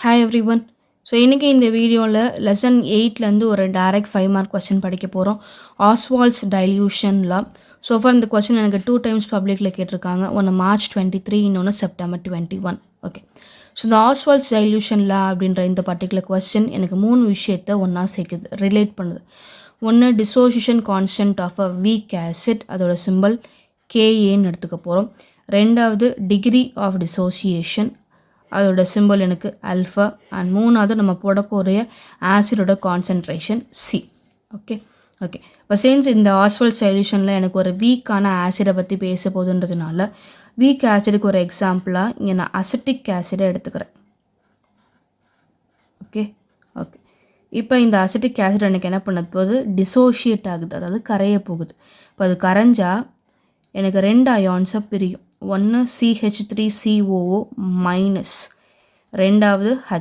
Hi every one. So இன்றைக்கி இந்த வீடியோவில் லெசன் 8லேருந்து ஒரு டைரக்ட் 5 மார்க் கொஸ்டின் படிக்க போகிறோம். ஆஸ்வால்ட்ஸ் டைல்யூஷன் லா. ஸோ ஃபார் இந்த கொஸ்டின் எனக்கு 2 டைம்ஸ் பப்ளிக்கில் கேட்டிருக்காங்க. ஒன்று March 23, இன்னொன்று September 21. ஓகே. ஸோ இந்த ஆஸ்வால்ட்ஸ் டைல்யூஷன் லா அப்படின்ற இந்த பர்டிகுலர் கொஸ்டின் எனக்கு 3 விஷயத்தை ஒன்றா சேர்க்குது, ரிலேட் பண்ணுது. ஒன்று dissociation constant of a weak acid, அதோட சிம்பிள் KAன்னு எடுத்துக்க போகிறோம். ரெண்டாவது டிகிரி ஆஃப் டிசோசியேஷன், அதோட சிம்பிள் எனக்கு ஆல்ஃபா. அண்ட் மூணாவது நம்ம போடக்கூடிய ஆசிடோட கான்சன்ட்ரேஷன் C. ஓகே ஓகே இப்போ சின்ஸ் இந்த ஆஸ்வால்ட்ஸ் சொல்யூஷனில் எனக்கு ஒரு வீக்கான ஆசிடை பற்றி பேச போகுதுன்றதுனால வீக் ஆசிடுக்கு ஒரு எக்ஸாம்பிளாக இங்கே நான் அசிட்டிக் ஆசிடை எடுத்துக்கிறேன். ஓகே ஓகே இப்போ இந்த அசிட்டிக் ஆசிட் எனக்கு என்ன பண்ணது போகுது, டிசோஷியேட் ஆகுது, அதாவது கரைய போகுது. இப்போ அது கரைஞ்சா எனக்கு 2 அயான்ஸாக பிரியும். ஒன்று CH3COO மைனஸ், ரெண்டாவது H+.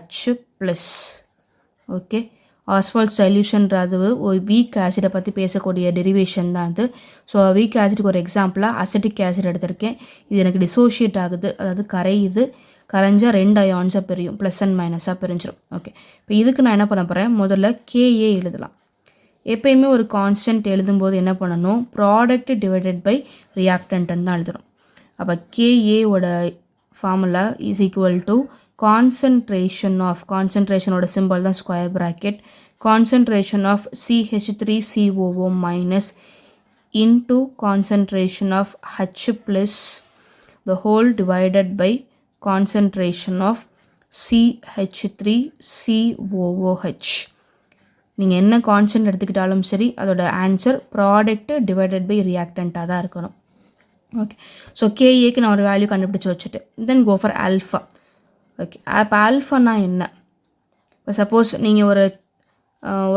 ஓகே, ஆஸ்வால்ட்ஸ் சொல்யூஷன்றது ஒரு வீக் ஆசிடை பற்றி பேசக்கூடிய டெரிவேஷன் தான் இது. ஸோ வீக் ஆசிடுக்கு ஒரு எக்ஸாம்பிளாக அசிட்டிக் ஆசிட் எடுத்திருக்கேன். இது எனக்கு டிசோஷியேட் ஆகுது, அதாவது கரையுது. கரைஞ்சால் 2 அயான்ஸாக பிரியும், ப்ளஸ் அண்ட் மைனஸாக பிரிஞ்சிடும். ஓகே, இப்போ இதுக்கு நான் என்ன பண்ண போகிறேன், முதல்ல KA எழுதலாம். எப்பயுமே ஒரு கான்ஸ்டன்ட் எழுதும்போது என்ன பண்ணணும், ப்ராடக்ட் டிவைடட் பை ரியாக்டன்ட்னு தான் எழுதுகிறோம். அப்போ KAவோட ஃபார்முலா இஸ் ஈக்குவல் டு கான்சன்ட்ரேஷனோட சிம்பிள் தான் square bracket, concentration of CH3COO minus into concentration of H+ the whole divided by concentration of CH3COOH. நீங்கள் என்ன கான்ஸ்டன்ட் எடுத்துக்கிட்டாலும் சரி அதோட ஆன்சர் ப்ராடக்ட் டிவைடட் பை ரியாக்டண்ட்டாக தான் இருக்கணும். ஓகே, ஸோ KAக்கு நான் ஒரு வேல்யூ கண்டுபிடிச்சி வச்சுட்டு தென் கோ ஃபார் ஆல்ஃபா. ஓகே, அப்போ ஆல்ஃபானா என்ன, இப்போ சப்போஸ் நீங்கள்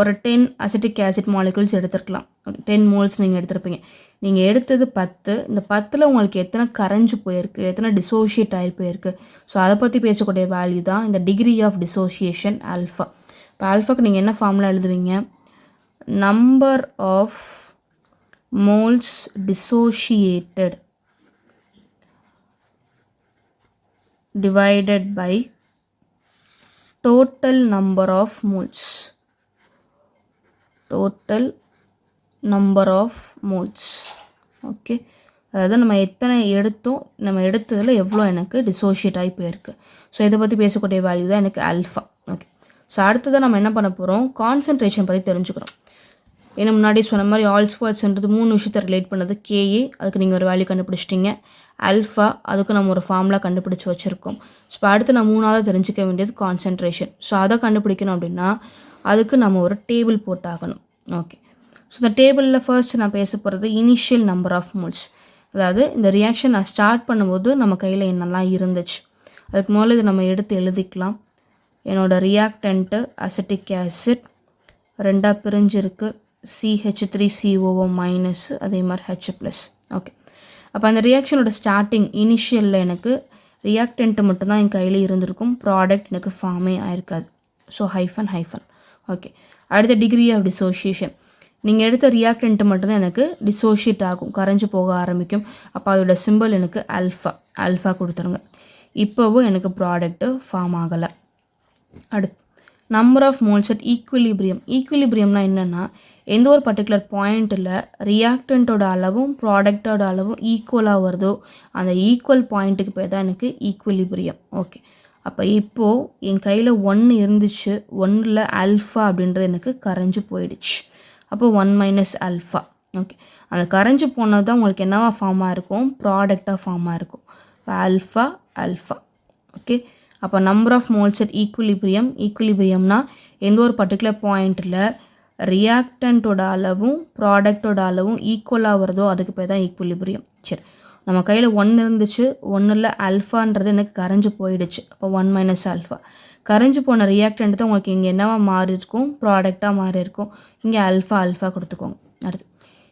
ஒரு 10 அசிட்டிக் ஆசிட் மாலிகுல்ஸ் எடுத்துருக்கலாம். 10 மோல்ஸ் நீங்கள் எடுத்திருப்பீங்க. நீங்கள் எடுத்தது 10. இந்த 10ல் உங்களுக்கு எத்தனை கரைஞ்சு போயிருக்கு, எத்தனை டிசோஷியேட் ஆகி போயிருக்கு, ஸோ அதை பற்றி பேசக்கூடிய வேல்யூ தான் இந்த டிகிரி ஆஃப் டிசோஷியேஷன் ஆல்ஃபா. இப்போ ஆல்ஃபாக்கு நீங்கள் என்ன ஃபார்முலா எழுதுவீங்க, number of moles dissociated divided by total number of moles. Total number of moles. Okay, அதாவது நம்ம எத்தனை எடுத்தோம், நம்ம எடுத்ததில் எவ்வளோ எனக்கு டிசோஷியேட் ஆகி போயிருக்கு. ஸோ இதை பற்றி பேசக்கூடிய வேல்யூ தான் எனக்கு ஆல்ஃபா. ஓகே, ஸோ அடுத்ததான் நம்ம என்ன பண்ண போகிறோம், கான்சன்ட்ரேஷன் பற்றி தெரிஞ்சுக்கிறோம். ஏன்னா முன்னாடி சொன்ன மாதிரி ஆஸ்வால்ட்ஸ்ன்றது 3 விஷயத்தை ரிலேட் பண்ணது. KA, அதுக்கு நீங்கள் ஒரு வேல்யூ கண்டுபிடிச்சிட்டிங்க. ஆல்ஃபா, அதுக்கு நம்ம ஒரு ஃபார்முலா கண்டுபிடிச்சி வச்சுருக்கோம். ஸோ அடுத்து நான் 3வது தெரிஞ்சிக்க வேண்டியது கான்சன்ட்ரேஷன். ஸோ அதை கண்டுபிடிக்கணும் அப்படின்னா அதுக்கு நம்ம ஒரு டேபிள் போட்டாகணும். ஓகே, ஸோ இந்த டேபிளில் ஃபர்ஸ்ட் நான் பேச போகிறது இனிஷியல் நம்பர் ஆஃப் மோல்ஸ், அதாவது இந்த ரியாக்ஷன் நான் ஸ்டார்ட் பண்ணும்போது நம்ம கையில் என்னெல்லாம் இருந்துச்சு. அதுக்கு முதல்ல இது நம்ம எடுத்து எழுதிக்கலாம். என்னோடய reactant acetic acid 2 பிரிஞ்சிருக்கு, CH3COO minus, அதே மாதிரி H+. ஓகே, அப்போ அந்த ரியாக்ஷனோட ஸ்டார்டிங் இனிஷியலில் எனக்கு ரியாக்டன்ட்டு மட்டும்தான் என் கையில் இருந்திருக்கும், ப்ராடக்ட் எனக்கு ஃபார்மே ஆயிருக்காது. So hyphen. ஓகே, அடுத்த டிகிரி ஆஃப் டிசோஷியேஷன், நீங்கள் எடுத்த ரியாக்டன்ட்டு மட்டும்தான் எனக்கு டிசோஷியேட் ஆகும், கரைஞ்சி போக ஆரம்பிக்கும். அப்போ அதோட சிம்பிள் எனக்கு ஆல்ஃபா கொடுத்துருங்க. இப்போவும் எனக்கு ப்ராடக்ட்டு ஃபார்ம் ஆகலை. அடுத்து நம்பர் ஆஃப் மோல்ஸ் அட் ஈக்குவிலிபிரியம்னா என்னென்னா, எந்த ஒரு பர்டிகுலர் பாயிண்ட்டில் ரியாக்டண்ட்டோட அளவும் ப்ராடக்டோட அளவும் ஈக்குவலாக வருதோ அந்த ஈக்குவல் பாயிண்ட்டுக்கு பேர் தான் எனக்கு ஈக்குவிலிபிரியம். ஓகே, அப்போ இப்போது என் கையில் 1 இருந்துச்சு, 1ல் ஆல்ஃபா அப்படின்றது எனக்கு கரைஞ்சி போயிடுச்சு. அப்போ 1 - ஆல்ஃபா. ஓகே, அந்த கரைஞ்சி போனது தான் உங்களுக்கு என்னவா ஃபார்மாக இருக்கும், ப்ராடக்டாக ஃபார்மாக இருக்கும். இப்போ ஆல்ஃபா. ஓகே, அப்போ நம்பர் ஆஃப் மோல்ஸ் அட் ஈக்குவிலிபிரியம்னா எந்த ஒரு பர்டிகுலர் பாயிண்ட்டில் ரியாக்டண்ட்டோட அளவும் ப்ராடக்டோட அளவும் ஈக்குவலாக வருதோ அதுக்கு பேர் தான் ஈக்குவிலிபிரியம். சரி, நம்ம கையில் 1 இருந்துச்சு, 1ல் ஆல்ஃபான்றது எனக்கு கரைஞ்சி போயிடுச்சு. அப்போ 1 - ஆல்ஃபா. கரைஞ்சி போன ரியாக்டன்ட் தான் உங்களுக்கு இங்கே என்னவா மாறி இருக்கும், ப்ராடக்டாக மாறி இருக்கும். இங்கே ஆல்ஃபா கொடுத்துக்கோங்க. அடுத்து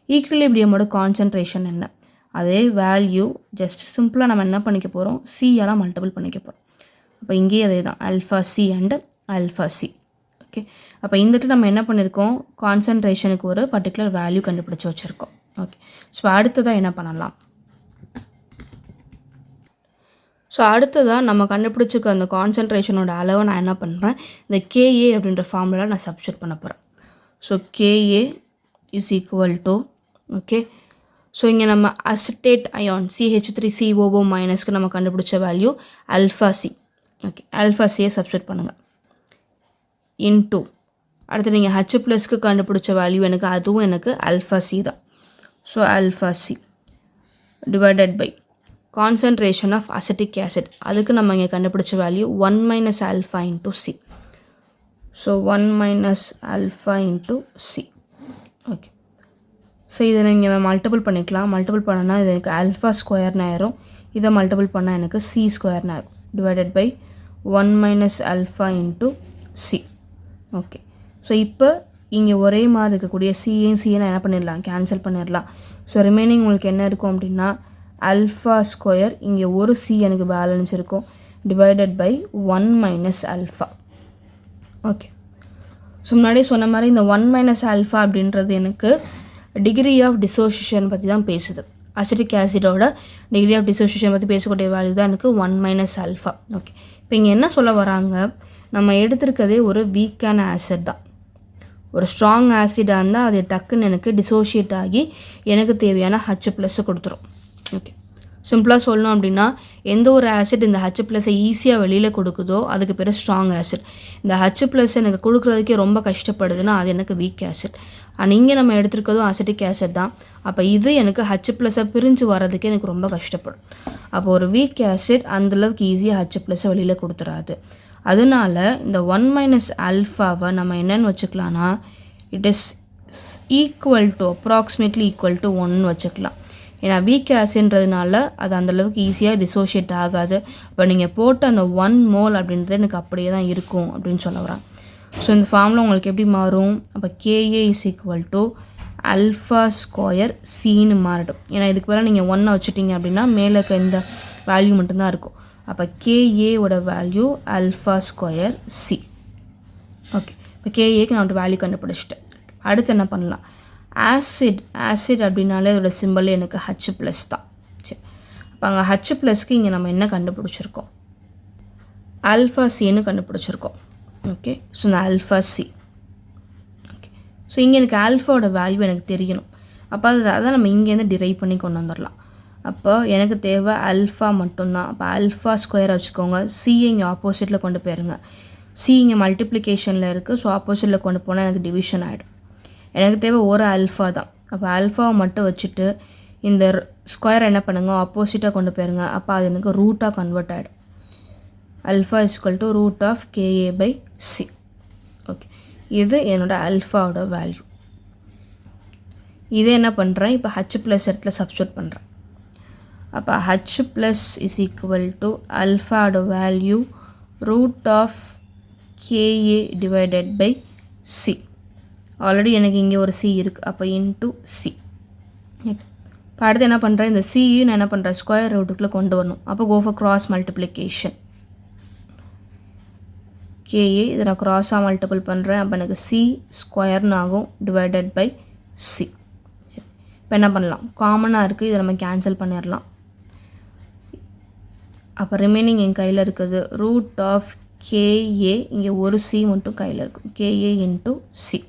ஈக்குவிலிபிரியமோட கான்சன்ட்ரேஷன் என்ன, அதே வேல்யூ ஜஸ்ட் சிம்பிளாக நம்ம என்ன பண்ணிக்க போகிறோம், C-யால் மல்டிபிள் பண்ணிக்க போகிறோம். அப்போ இங்கேயே அதே தான் alpha C and alpha C. Okay, அப்போ இந்துட்டு நம்ம என்ன பண்ணியிருக்கோம், கான்சன்ட்ரேஷனுக்கு ஒரு பர்டிகுலர் வேல்யூ கண்டுபிடிச்சி வச்சுருக்கோம். ஓகே, ஸோ அடுத்ததாக என்ன பண்ணலாம், ஸோ அடுத்ததாக நம்ம கண்டுபிடிச்சிக்க அந்த கான்சன்ட்ரேஷனோட அளவை நான் என்ன பண்ணுறேன், இந்த KA அப்படின்ற ஃபார்முலா நான் சப்ஸ்டியூட் பண்ண போகிறேன். So KA is equal to okay. So இங்கே நம்ம அசிட்டேட் அயான் CH3COO மைனஸ்க்கு நம்ம கண்டுபிடிச்ச value alpha C. Okay, alpha சியை சப்ஸ்டியூட் பண்ணுங்கள் இன்டூ அடுத்து நீங்கள் H ப்ளஸ்க்கு கண்டுபிடிச்ச வேல்யூ எனக்கு அதுவும் எனக்கு ஆல்ஃபா C தான். So alpha C divided by concentration of acetic acid, அதுக்கு நம்ம இங்கே கண்டுபிடிச்ச value 1 minus alpha into C. So 1 minus alpha into C. Okay, so இதை நீங்கள் மல்டிபிள் பண்ணிக்கலாம். மல்டிபிள் பண்ணனா இது எனக்கு ஆல்ஃபா ஸ்கொயர்னு ஆயிரும், இதை மல்டிபிள் பண்ணால் எனக்கு C ஸ்கொயர்னு ஆயிரும் divided by 1 minus alpha into C. Okay, so இப்போ இங்கே ஒரே மாதிரி இருக்கக்கூடிய சிஏயும் சிஏ நான் என்ன பண்ணிடலாம், கேன்சல் பண்ணிடலாம். ஸோ ரிமைனிங் உங்களுக்கு என்ன இருக்கும் அப்படின்னா ஆல்ஃபா ஸ்கொயர், இங்கே ஒரு C எனக்கு பேலன்ஸ் இருக்கும் divided by 1 minus alpha. Okay, so முன்னாடியே சொன்ன மாதிரி இந்த 1 மைனஸ் ஆல்ஃபா அப்படின்றது எனக்கு டிகிரி ஆஃப் டிசோசியேஷன் பற்றி தான் பேசுது. அசிட்டிக் ஆசிடோட டிகிரி ஆஃப் டிசோசியேஷன் பற்றி பேசக்கூடிய வேல்யூ தான் எனக்கு 1 மைனஸ் ஆல்ஃபா. ஓகே, இப்போ இங்கே என்ன சொல்ல வராங்க, நம்ம எடுத்திருக்கதே ஒரு வீக்கான ஆசிட் தான். ஒரு ஸ்ட்ராங் ஆசிடாக இருந்தால் அது டக்குன்னு எனக்கு டிசோஷியேட் ஆகி எனக்கு தேவையான H ப்ளஸ்ஸை கொடுத்துரும். ஓகே, சிம்பிளாக சொல்லணும் அப்படின்னா எந்த ஒரு ஆசிட் இந்த H ப்ளஸ்ஸை ஈஸியாக வெளியில் கொடுக்குதோ அதுக்கு பேர் ஸ்ட்ராங் ஆசிட். இந்த H ப்ளஸ் எனக்கு கொடுக்குறதுக்கே ரொம்ப கஷ்டப்படுதுன்னா அது எனக்கு வீக் ஆசிட். ஆனால் இங்கே நம்ம எடுத்துருக்கதும் அசிட்டிக் ஆசிட் தான். அப்போ இது எனக்கு H ப்ளஸ்ஸை பிரிஞ்சு வர்றதுக்கே எனக்கு ரொம்ப கஷ்டப்படும். அப்போ ஒரு வீக் ஆசிட் அந்தளவுக்கு ஈஸியாக H ப்ளஸ்ஸை வெளியில் கொடுத்துறாது. அதனால இந்த 1 மைனஸ் ஆல்ஃபாவை நம்ம என்னென்னு வச்சுக்கலாம்னா it is equal to approximately equal to 1 வச்சுக்கலாம். ஏன்னா வீக் ஆசிட்ன்றதுனால அது அந்தளவுக்கு ஈஸியாக டிசோஷியேட் ஆகாது. இப்போ நீங்கள் போட்ட அந்த 1 மோல் அப்படின்றது எனக்கு அப்படியே தான் இருக்கும் அப்படின்னு சொல்ல வரான். ஸோ இந்த ஃபார்மில் உங்களுக்கு எப்படி மாறும், அப்போ KA is equal to alpha square சின்னு மாறிடும். ஏன்னா இதுக்கு மேலே நீங்கள் 1 வச்சுட்டிங்க அப்படின்னா மேலே இருக்க இந்த வேல்யூ மட்டும்தான் இருக்கும். அப்போ KAவோட value alpha square C. Okay, இப்போ KAக்கு நான் ஒரு வேல்யூ கண்டுபிடிச்சிட்டேன். அடுத்து என்ன பண்ணலாம், ஆசிட் அப்படின்னாலே அதோட சிம்பிள் எனக்கு H ப்ளஸ் தான். சரி, அப்போ அங்கே H ப்ளஸ்க்கு இங்கே நம்ம என்ன கண்டுபிடிச்சிருக்கோம், ஆல்ஃபா Cன்னு கண்டுபிடிச்சிருக்கோம். ஓகே, ஸோ இந்த ஆல்ஃபா C. ஓகே, ஸோ இங்கே எனக்கு ஆல்ஃபாவோட வேல்யூ எனக்கு தெரியணும். அப்போ அதை நம்ம இங்கேருந்து டிரைவ் பண்ணி கொண்டு வந்துடலாம். அப்போ எனக்கு தேவை ஆல்ஃபா மட்டும்தான். அப்போ ஆல்ஃபா ஸ்கொயர் வச்சுக்கோங்க, சியை இங்கே ஆப்போசிட்டில் கொண்டு போயிருங்க. சி இங்கே மல்டிப்ளிகேஷனில் இருக்குது, ஸோ ஆப்போசிட்டில் கொண்டு போனால் எனக்கு டிவிஷன் ஆகிடும். எனக்கு தேவை ஒரு ஆல்ஃபா தான். அப்போ ஆல்ஃபாவை மட்டும் வச்சுட்டு இந்த ஸ்கொயர் என்ன பண்ணுங்க, ஆப்போசிட்டாக கொண்டு போயிருங்க. அப்போ அது எனக்கு ரூட்டாக கன்வெர்ட் ஆகிடும். Alpha is equal to root of KA by C. Okay, இது என்னோடய ஆல்ஃபாவோட வேல்யூ. இதே என்ன பண்ணுறேன், இப்போ H ப்ளஸ் இடத்துல சப்ஸ்டியூட் பண்ணுறேன். அப்போ H plus is equal to ஆல்ஃபாவோட value root of KA divided by C. Already எனக்கு இங்கே ஒரு C இருக்குது, அப்போ இன்ட்டு C. இப்போ அடுத்து என்ன பண்ணுறேன், இந்த சியும் நான் என்ன பண்ணுறேன் ஸ்கொயர் ரூட்டுக்குள்ளே கொண்டு வரணும். அப்போ go for cross multiplication. KA இதை நான் க்ராஸாக மல்டிபிள் பண்ணுறேன். அப்போ எனக்கு C ஸ்கொயர்னு ஆகும் டிவைடட் பை C. சரி, இப்போ என்ன பண்ணலாம், காமனாக இருக்குது, இதை நம்ம கேன்சல் பண்ணிடலாம். அப்போ ரிமைனிங் என் கையில் இருக்குது ரூட் ஆஃப் KA, இங்கே ஒரு C மட்டும் கையில் இருக்கும், KA இன்ட்டு C.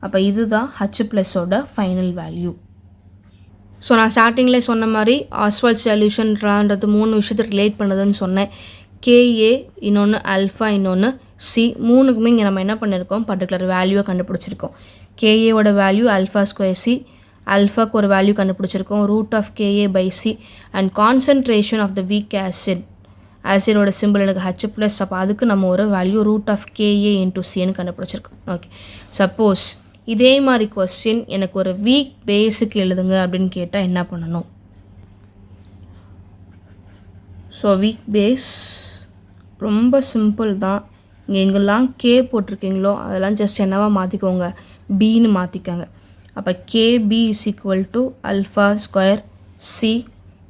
அப்போ இதுதான் H ப்ளஸோட ஃபைனல் வேல்யூ. ஸோ நான் ஸ்டார்டிங்கில் சொன்ன மாதிரி ஆஸ்வால்ட் சொல்யூஷன்ன்றது 3 விஷயத்தை ரிலேட் பண்ணுதுன்னு சொன்னேன். KA, இன்னொன்று ஆல்ஃபா, இன்னொன்று C. மூணுக்குமே இங்கே நம்ம என்ன பண்ணியிருக்கோம், பர்டிகுலர் வேல்யூவை கண்டுபிடிச்சிருக்கோம். KAவோட வேல்யூ ஆல்ஃபா ஸ்கொயர் C, ஆல்ஃபாக்கு ஒரு வேல்யூ கண்டுபிடிச்சிருக்கோம் root of KA by C. And concentration of the weak ஆசிடோட சிம்பிள் எனக்கு H ப்ளஸ். அப்போ அதுக்கு நம்ம ஒரு value root of KA into Cன்னு கண்டுபிடிச்சிருக்கோம். ஓகே, சப்போஸ் இதே மாதிரி கொஸ்டின் எனக்கு ஒரு வீக் பேஸுக்கு எழுதுங்க அப்படின்னு கேட்டால் என்ன பண்ணணும். ஸோ வீக் பேஸ் ரொம்ப சிம்பிள் தான். இங்கே எங்கெல்லாம் K போட்டிருக்கீங்களோ அதெல்லாம் ஜஸ்ட் என்னவா மாற்றிக்கோங்க, Bன்னு மாற்றிக்கோங்க. அப்போ KB is equal to alpha square C.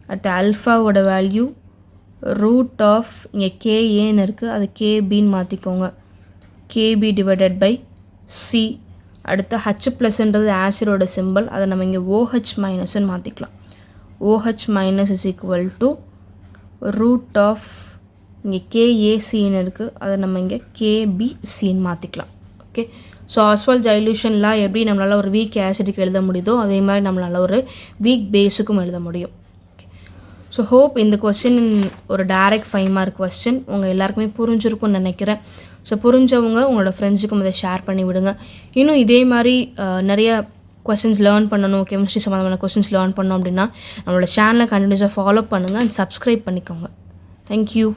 அடுத்த ஆல்ஃபாவோட வேல்யூ ரூட் ஆஃப் இங்கே KAன்னு இருக்குது, அது KBன்னு மாற்றிக்கோங்க, KB டிவைடட் பை C. அடுத்து H ப்ளஸ்ன்றது ஆசிடோட சிம்பிள், அதை நம்ம இங்கே OH மைனஸ்ன்னு மாற்றிக்கலாம். OH minus is equal to root of இங்கே கேஏசின்னு இருக்குது, அதை நம்ம இங்கே கேபிசின்னு மாற்றிக்கலாம். Okay, so Ostwald dilution law எப்படி நம்மளால் ஒரு வீக் ஆசிடுக்கு எழுத முடியுதோ அதே மாதிரி நம்மளால் ஒரு வீக் பேஸுக்கும் எழுத முடியும். ஓகே, ஸோ ஹோப் இந்த கொஸ்டின் ஒரு டைரக்ட் 5 மார்க் கொஸ்டின் உங்கள் எல்லாருக்குமே புரிஞ்சிருக்கும்னு நினைக்கிறேன். ஸோ புரிஞ்சவங்க உங்களோட ஃப்ரெண்ட்ஸுக்கும் இதை ஷேர் பண்ணி விடுங்க. இன்னும் இதே மாதிரி நிறைய கொஸ்டின்ஸ் லேர்ன் பண்ணணும், கெமிஸ்ட்ரி சம்மந்தமான கொஸ்டின்ஸ் லேர்ன் பண்ணணும் அப்படின்னா நம்மளோட சேனலை கண்டினியூஸாக ஃபாலோ பண்ணுங்கள் அண்ட் சப்ஸ்கிரைப் பண்ணிக்கோங்க. தேங்க்யூ.